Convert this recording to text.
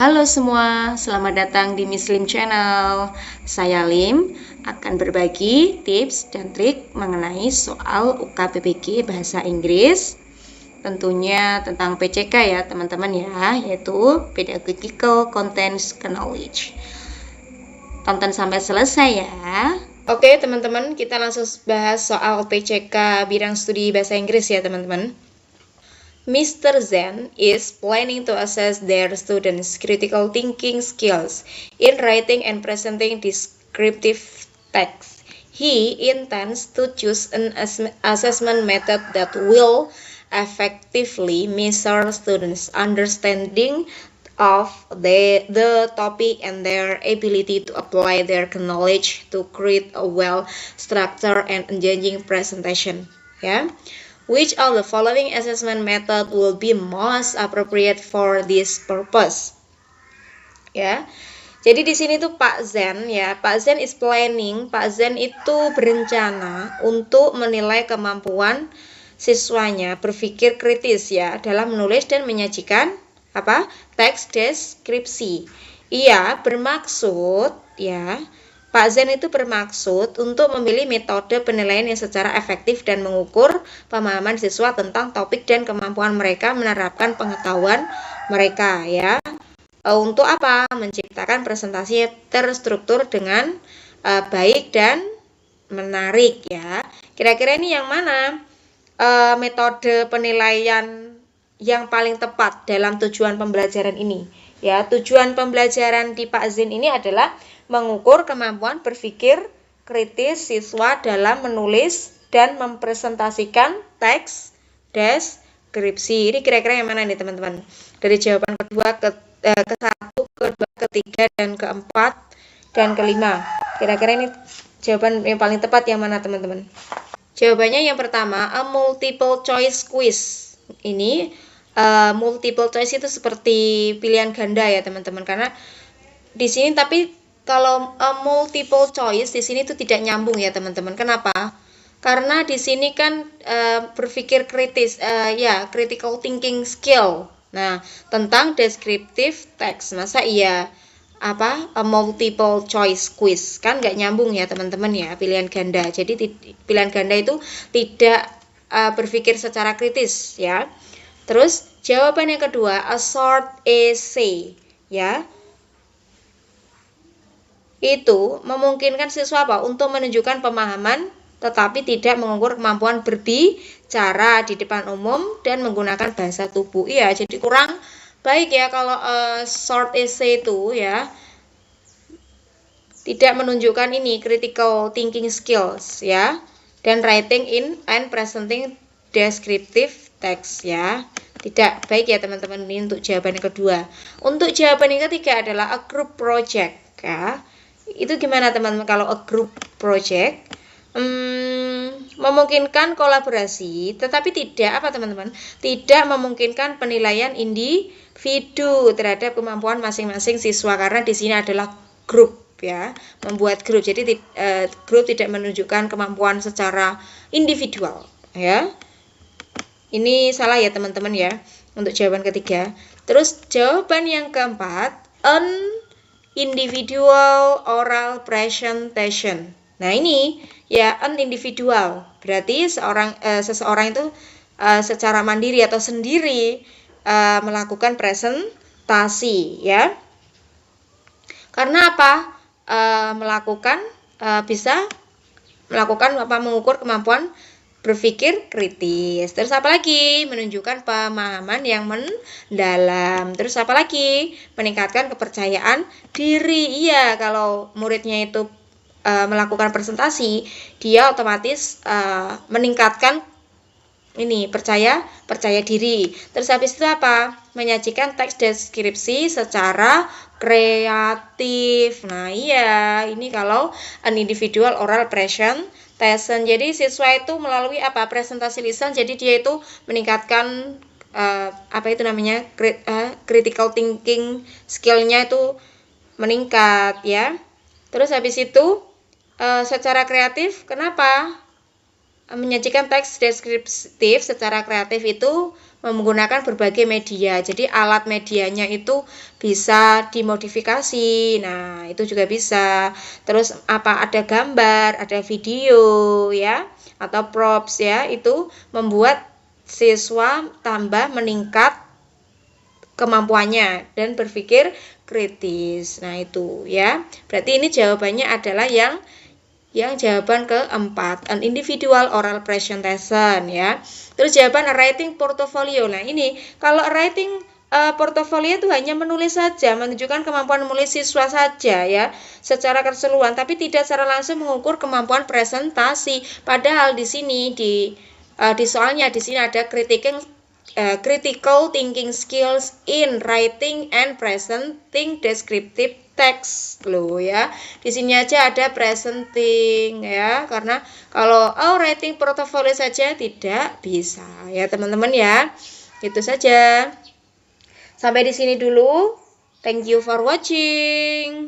Halo semua, selamat datang di Miss Lim Channel. Saya Lim akan berbagi tips dan trik mengenai soal UKBPG Bahasa Inggris. Tentunya tentang PCK ya teman-teman ya, yaitu Pedagogical Contents Knowledge. Tonton sampai selesai ya. Oke teman-teman, kita langsung bahas soal PCK bidang studi bahasa Inggris ya teman-teman. Mr. Zen is planning to assess their students' critical thinking skills in writing and presenting descriptive text. He intends to choose an assessment method that will effectively measure students' understanding of the topic and their ability to apply their knowledge to create a well-structured and engaging presentation. Ya. Which of the following assessment method will be most appropriate for this purpose? Ya. Jadi di sini tuh Pak Zen ya, Pak Zen is planning, Pak Zen itu berencana untuk menilai kemampuan siswanya berpikir kritis ya dalam menulis dan menyajikan teks deskripsi. Ia bermaksud ya, Pak Zen itu bermaksud untuk memilih metode penilaian yang secara efektif dan mengukur pemahaman siswa tentang topik dan kemampuan mereka menerapkan pengetahuan mereka ya. Untuk apa? Menciptakan presentasi terstruktur dengan baik dan menarik ya. Kira-kira ini yang mana metode penilaian yang paling tepat dalam tujuan pembelajaran ini? Ya, tujuan pembelajaran di Pak Zen ini adalah mengukur kemampuan berpikir kritis siswa dalam menulis dan mempresentasikan teks deskripsi. Ini kira-kira yang mana nih teman-teman? Dari jawaban kedua ke satu, kedua, ketiga, dan keempat, dan kelima. Kira-kira ini jawaban yang paling tepat yang mana teman-teman? Jawabannya yang pertama, a multiple choice quiz. Ini multiple choice itu seperti pilihan ganda ya teman-teman, karena di sini tapi kalau multiple choice di sini itu tidak nyambung ya teman-teman. Kenapa? Karena di sini kan berpikir kritis ya, critical thinking skill. Nah, tentang descriptive text. Masa iya multiple choice quiz? Kan nggak nyambung ya teman-teman ya, pilihan ganda. Jadi pilihan ganda itu tidak berpikir secara kritis ya. Terus jawaban yang kedua, a short essay ya. Itu memungkinkan siswa untuk menunjukkan pemahaman tetapi tidak mengukur kemampuan berbicara di depan umum dan menggunakan bahasa tubuh. Iya, jadi kurang baik ya kalau short essay itu ya tidak menunjukkan ini critical thinking skills ya, dan writing in and presenting descriptive text ya. Tidak baik ya teman-teman. Ini untuk jawaban yang kedua. Untuk jawaban yang ketiga adalah a group project ya. Itu gimana teman-teman kalau a group project? Memungkinkan kolaborasi tetapi tidak teman-teman? Tidak memungkinkan penilaian individu terhadap kemampuan masing-masing siswa, karena di sini adalah grup ya, membuat grup. Jadi grup tidak menunjukkan kemampuan secara individual ya. Ini salah ya teman-teman ya untuk jawaban ketiga. Terus jawaban yang keempat, an individual oral presentation. Nah ini ya, an individual berarti seseorang itu secara mandiri atau sendiri melakukan presentasi ya. Karena apa? Bisa melakukan mengukur kemampuan berpikir kritis. Terus apa lagi? Menunjukkan pemahaman yang mendalam. Terus apa lagi? Meningkatkan kepercayaan diri. Iya, kalau muridnya itu melakukan presentasi, dia otomatis meningkatkan percaya diri. Terus habis itu apa? Menyajikan teks deskripsi secara kreatif. Nah, iya, ini kalau an individual oral presentation. Jadi siswa itu melalui presentasi lisan, jadi dia itu meningkatkan critical thinking skill-nya itu meningkat ya. Terus habis itu secara kreatif, kenapa? menyajikan teks deskriptif secara kreatif itu menggunakan berbagai media. Jadi alat medianya itu bisa dimodifikasi. Nah, itu juga bisa. Terus ada gambar, ada video ya, atau props ya, itu membuat siswa tambah meningkat kemampuannya dan berpikir kritis. Nah, itu ya. Berarti ini jawabannya adalah yang jawaban keempat, an individual oral presentation ya. Terus jawaban writing portfolio. Nah, ini kalau writing portfolio itu hanya menulis saja, menunjukkan kemampuan menulis siswa saja ya, secara keseluruhan, tapi tidak secara langsung mengukur kemampuan presentasi. Padahal di sini di soalnya di sini ada critical thinking skills in writing and presenting descriptive text loh ya. Di sini aja ada presenting ya, karena kalau writing portfolio saja tidak bisa ya teman-teman ya. Itu saja. Sampai di sini dulu. Thank you for watching.